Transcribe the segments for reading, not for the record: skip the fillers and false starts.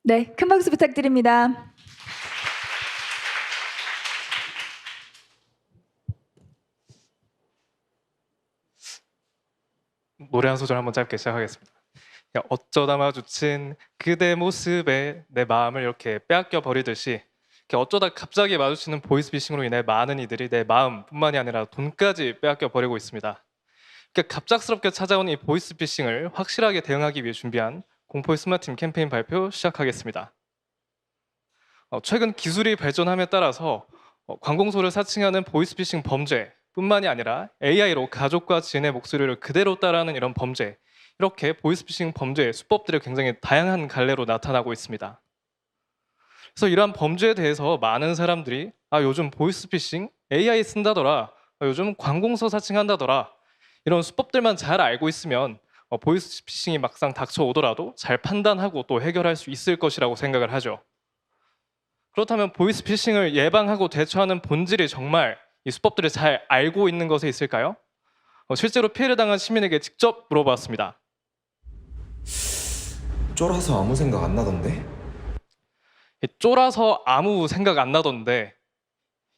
네, 큰 박수 부탁드립니다. 노래 한 소절 한번 짧게 시작하겠습니다. 야, 어쩌다 마주친 그대 모습에 내 마음을 이렇게 빼앗겨 버리듯이 이렇게 어쩌다 갑자기 마주치는 보이스피싱으로 인해 많은 이들이 내 마음뿐만이 아니라 돈까지 빼앗겨 버리고 있습니다. 그러니까 갑작스럽게 찾아온 이 보이스피싱을 확실하게 대응하기 위해 준비한 공포의 스마트팀 캠페인 발표 시작하겠습니다. 최근 기술이 발전함에 따라서 관공서를 사칭하는 보이스피싱 범죄뿐만이 아니라 AI로 가족과 지인의 목소리를 그대로 따라하는 이런 범죄, 이렇게 보이스피싱 범죄의 수법들이 굉장히 다양한 갈래로 나타나고 있습니다. 그래서 이러한 범죄에 대해서 많은 사람들이 요즘 보이스피싱 AI 쓴다더라, 요즘 관공서 사칭한다더라, 이런 수법들만 잘 알고 있으면 보이스피싱이 막상 닥쳐오더라도 잘 판단하고 또 해결할 수 있을 것이라고 생각을 하죠. 그렇다면 보이스피싱을 예방하고 대처하는 본질이 정말 이 수법들을 잘 알고 있는 것에 있을까요? 실제로 피해를 당한 시민에게 직접 물어봤습니다. 쫄아서 아무 생각 안 나던데? 쫄아서 아무 생각 안 나던데,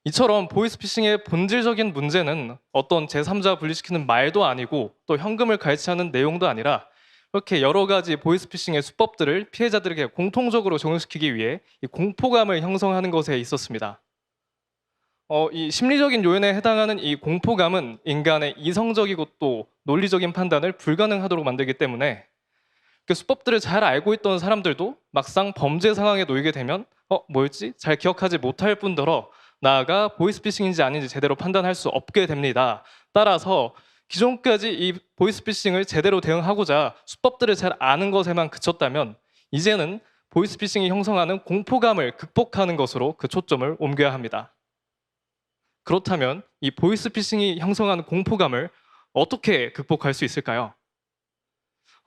이처럼 보이스피싱의 본질적인 문제는 어떤 제3자 분리시키는 말도 아니고 또 현금을 갈취하는 내용도 아니라 이렇게 여러 가지 보이스피싱의 수법들을 피해자들에게 공통적으로 적용시키기 위해 이 공포감을 형성하는 것에 있었습니다. 이 심리적인 요인에 해당하는 이 공포감은 인간의 이성적이고 또 논리적인 판단을 불가능하도록 만들기 때문에 그 수법들을 잘 알고 있던 사람들도 막상 범죄 상황에 놓이게 되면 뭐였지? 잘 기억하지 못할 뿐더러 나아가 보이스피싱인지 아닌지 제대로 판단할 수 없게 됩니다. 따라서 기존까지 이 보이스피싱을 제대로 대응하고자 수법들을 잘 아는 것에만 그쳤다면 이제는 보이스피싱이 형성하는 공포감을 극복하는 것으로 그 초점을 옮겨야 합니다. 그렇다면 이 보이스피싱이 형성하는 공포감을 어떻게 극복할 수 있을까요?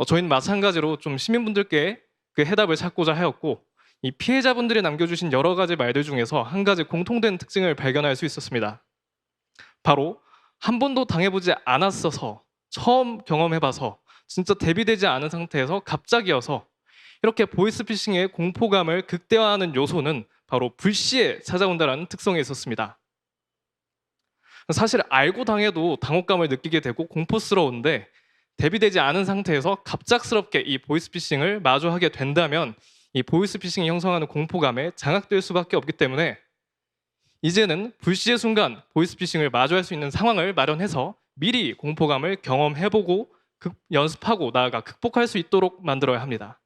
저희는 마찬가지로 좀 시민분들께 그 해답을 찾고자 하였고, 이 피해자분들이 남겨주신 여러 가지 말들 중에서 한 가지 공통된 특징을 발견할 수 있었습니다. 바로 한 번도 당해보지 않았어서, 처음 경험해봐서, 진짜 대비되지 않은 상태에서 갑자기여서 이렇게 보이스피싱의 공포감을 극대화하는 요소는 바로 불시에 찾아온다는 특성이 있었습니다. 사실 알고 당해도 당혹감을 느끼게 되고 공포스러운데 대비되지 않은 상태에서 갑작스럽게 이 보이스피싱을 마주하게 된다면 이 보이스피싱이 형성하는 공포감에 장악될 수밖에 없기 때문에 이제는 불시의 순간 보이스피싱을 마주할 수 있는 상황을 마련해서 미리 공포감을 경험해보고 연습하고 나아가 극복할 수 있도록 만들어야 합니다.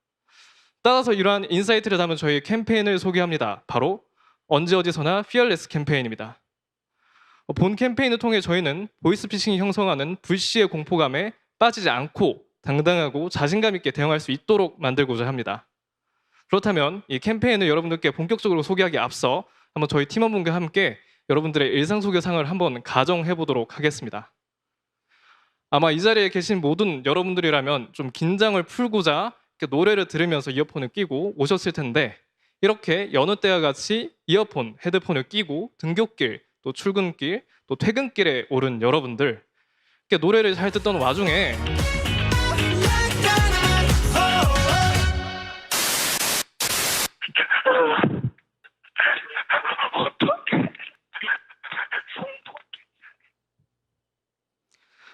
따라서 이러한 인사이트를 담은 저희 캠페인을 소개합니다. 바로 언제 어디서나 피어레스 캠페인입니다. 본 캠페인을 통해 저희는 보이스피싱이 형성하는 불시의 공포감에 빠지지 않고 당당하고 자신감 있게 대응할 수 있도록 만들고자 합니다. 그렇다면 이 캠페인을 여러분들께 본격적으로 소개하기 앞서 한번 저희 팀원분과 함께 여러분들의 일상 소개 상을 한번 가정해 보도록 하겠습니다. 아마 이 자리에 계신 모든 여러분들이라면 좀 긴장을 풀고자 노래를 들으면서 이어폰을 끼고 오셨을 텐데, 이렇게 여느 때와 같이 이어폰, 헤드폰을 끼고 등굣길, 또 출근길, 또 퇴근길에 오른 여러분들, 이렇게 노래를 잘 듣던 와중에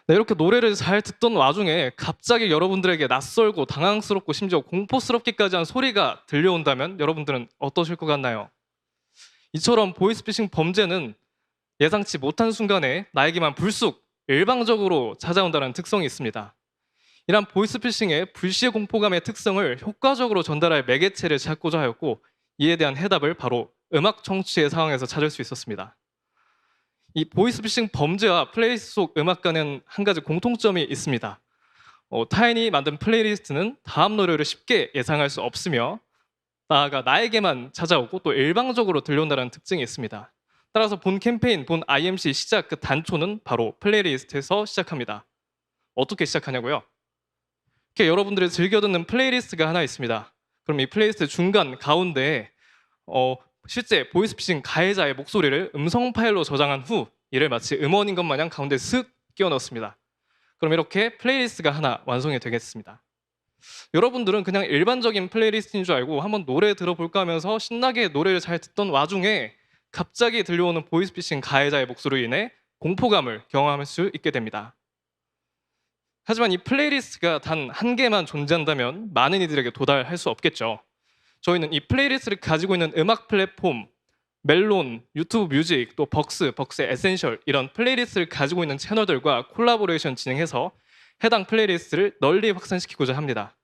이렇게 노래를 잘 듣던 와중에 갑자기 여러분들에게 낯설고 당황스럽고 심지어 공포스럽기까지 한 소리가 들려온다면 여러분들은 어떠실 것 같나요? 이처럼 보이스피싱 범죄는 예상치 못한 순간에 나에게만 불쑥 일방적으로 찾아온다는 특성이 있습니다. 이런 보이스피싱의 불시의 공포감의 특성을 효과적으로 전달할 매개체를 찾고자 하였고, 이에 대한 해답을 바로 음악 청취의 상황에서 찾을 수 있었습니다. 이 보이스피싱 범죄와 플레이리스트 속 음악과는 한 가지 공통점이 있습니다. 타인이 만든 플레이리스트는 다음 노래를 쉽게 예상할 수 없으며 나아가 나에게만 찾아오고 또 일방적으로 들려온다는 특징이 있습니다. 따라서 본 캠페인, 본 IMC 시작 그 단초는 바로 플레이리스트에서 시작합니다. 어떻게 시작하냐고요? 이렇게 여러분들이 즐겨 듣는 플레이리스트가 하나 있습니다. 그럼 이 플레이리스트 중간 가운데에 실제 보이스피싱 가해자의 목소리를 음성 파일로 저장한 후 이를 마치 음원인 것 마냥 가운데 슥 끼워 넣습니다. 그럼 이렇게 플레이리스트가 하나 완성이 되겠습니다. 여러분들은 그냥 일반적인 플레이리스트인 줄 알고 한번 노래 들어볼까 하면서 신나게 노래를 잘 듣던 와중에 갑자기 들려오는 보이스피싱 가해자의 목소리로 인해 공포감을 경험할 수 있게 됩니다. 하지만 이 플레이리스트가 단 한 개만 존재한다면 많은 이들에게 도달할 수 없겠죠. 저희는 이 플레이리스트를 가지고 있는 음악 플랫폼, 멜론, 유튜브 뮤직, 또 벅스의 에센셜 이런 플레이리스트를 가지고 있는 채널들과 콜라보레이션 진행해서 해당 플레이리스트를 널리 확산시키고자 합니다.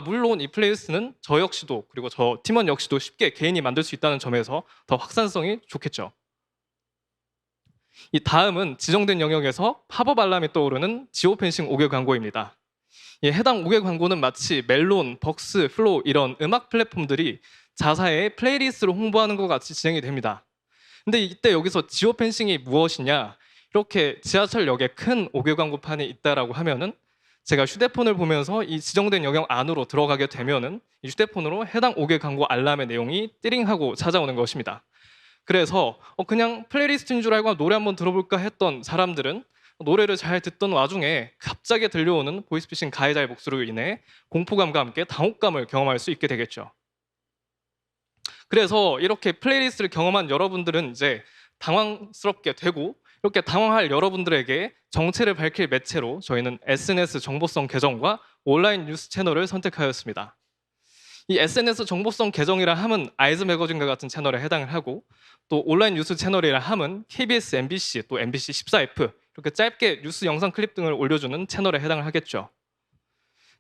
물론 이 플레이리스트는 저 역시도 그리고 저 팀원 역시도 쉽게 개인이 만들 수 있다는 점에서 더 확산성이 좋겠죠. 이 다음은 지정된 영역에서 팝업 알람이 떠오르는 지오펜싱 5개 광고입니다. 해당 5개 광고는 마치 멜론, 벅스, 플로우 이런 음악 플랫폼들이 자사의 플레이리스트로 홍보하는 것 같이 진행이 됩니다. 근데 이때 여기서 지오펜싱이 무엇이냐? 이렇게 지하철역에 큰 5개 광고판이 있다라고 하면은 제가 휴대폰을 보면서 이 지정된 영역 안으로 들어가게 되면은 이 휴대폰으로 해당 5개 광고 알람의 내용이 띠링하고 찾아오는 것입니다. 그래서 그냥 플레이리스트인 줄 알고 노래 한번 들어볼까 했던 사람들은 노래를 잘 듣던 와중에 갑자기 들려오는 보이스피싱 가해자의 목소리로 인해 공포감과 함께 당혹감을 경험할 수 있게 되겠죠. 그래서 이렇게 플레이리스트를 경험한 여러분들은 이제 당황스럽게 되고 이렇게 당황할 여러분들에게 정체를 밝힐 매체로 저희는 SNS 정보성 계정과 온라인 뉴스 채널을 선택하였습니다. 이 SNS 정보성 계정이라 함은 아이즈 매거진과 같은 채널에 해당을 하고 또 온라인 뉴스 채널이라 함은 KBS, MBC, 또 MBC 14F 이렇게 짧게 뉴스 영상 클립 등을 올려주는 채널에 해당을 하겠죠.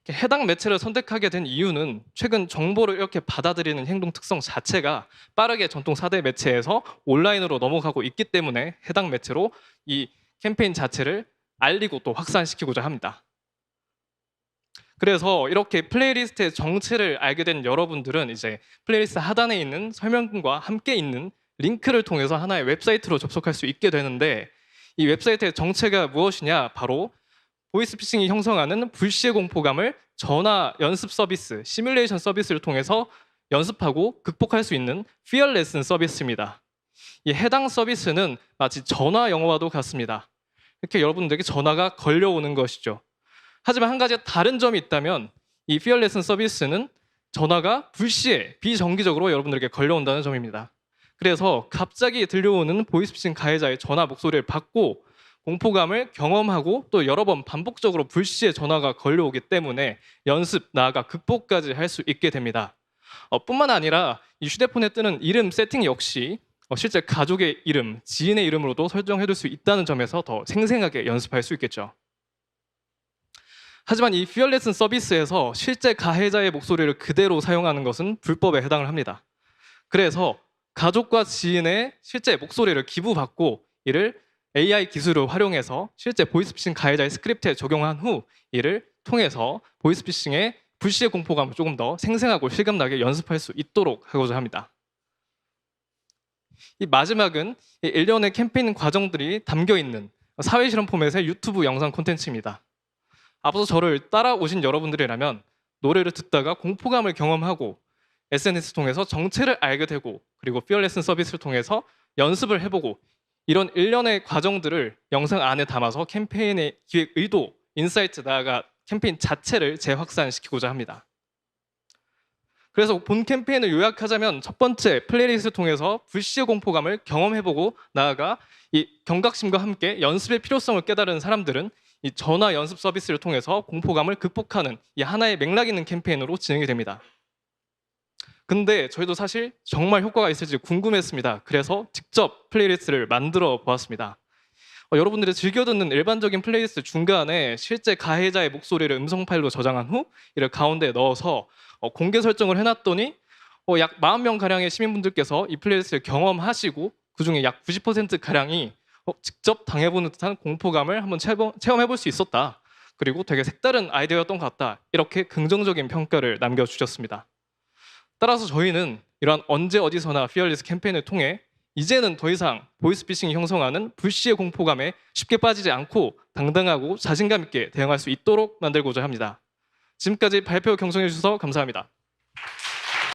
해당 매체를 선택하게 된 이유는 최근 정보를 이렇게 받아들이는 행동 특성 자체가 빠르게 전통 4대 매체에서 온라인으로 넘어가고 있기 때문에 해당 매체로 이 캠페인 자체를 알리고 또 확산시키고자 합니다. 그래서 이렇게 플레이리스트의 정체를 알게 된 여러분들은 이제 플레이리스트 하단에 있는 설명과 함께 있는 링크를 통해서 하나의 웹사이트로 접속할 수 있게 되는데 이 웹사이트의 정체가 무엇이냐? 바로 보이스피싱이 형성하는 불시의 공포감을 전화 연습 서비스, 시뮬레이션 서비스를 통해서 연습하고 극복할 수 있는 피어 레슨 서비스입니다. 이 해당 서비스는 마치 전화 영어와도 같습니다. 이렇게 여러분들에게 전화가 걸려오는 것이죠. 하지만 한 가지 다른 점이 있다면 이 피어 레슨 서비스는 전화가 불시에 비정기적으로 여러분들에게 걸려온다는 점입니다. 그래서 갑자기 들려오는 보이스피싱 가해자의 전화 목소리를 받고 공포감을 경험하고 또 여러 번 반복적으로 불시에 전화가 걸려오기 때문에 연습, 나아가 극복까지 할 수 있게 됩니다. 뿐만 아니라 이 휴대폰에 뜨는 이름 세팅 역시 실제 가족의 이름, 지인의 이름으로도 설정해둘 수 있다는 점에서 더 생생하게 연습할 수 있겠죠. 하지만 이 피어 레슨 서비스에서 실제 가해자의 목소리를 그대로 사용하는 것은 불법에 해당을 합니다. 그래서 가족과 지인의 실제 목소리를 기부받고 이를 AI 기술을 활용해서 실제 보이스피싱 가해자의 스크립트에 적용한 후 이를 통해서 보이스피싱의 불시의 공포감을 조금 더 생생하고 실감나게 연습할 수 있도록 하고자 합니다. 이 마지막은 일련의 캠페인 과정들이 담겨있는 사회실험 포맷의 유튜브 영상 콘텐츠입니다. 앞서 저를 따라오신 여러분들이라면 노래를 듣다가 공포감을 경험하고 SNS 통해서 정체를 알게 되고 그리고 피어 레슨 서비스를 통해서 연습을 해보고 이런 일련의 과정들을 영상 안에 담아서 캠페인의 기획 의도, 인사이트 나아가 캠페인 자체를 재확산시키고자 합니다. 그래서 본 캠페인을 요약하자면 첫 번째, 플레이리스트를 통해서 불시의 공포감을 경험해보고 나아가 이 경각심과 함께 연습의 필요성을 깨달은 사람들은 이 전화 연습 서비스를 통해서 공포감을 극복하는 이 하나의 맥락 있는 캠페인으로 진행이 됩니다. 근데 저희도 사실 정말 효과가 있을지 궁금했습니다. 그래서 직접 플레이리스트를 만들어 보았습니다. 여러분들이 즐겨 듣는 일반적인 플레이리스트 중간에 실제 가해자의 목소리를 음성 파일로 저장한 후 이를 가운데 넣어서 공개 설정을 해놨더니 약 40명 가량의 시민분들께서 이 플레이리스트를 경험하시고 그중에 약 90% 가량이 직접 당해보는 듯한 공포감을 한번 체험해볼 수 있었다. 그리고 되게 색다른 아이디어였던 것 같다. 이렇게 긍정적인 평가를 남겨주셨습니다. 따라서 저희는 이러한 언제 어디서나 피어리스 캠페인을 통해 이제는 더 이상 보이스피싱이 형성하는 불시의 공포감에 쉽게 빠지지 않고 당당하고 자신감 있게 대응할 수 있도록 만들고자 합니다. 지금까지 발표 경청해 주셔서 감사합니다.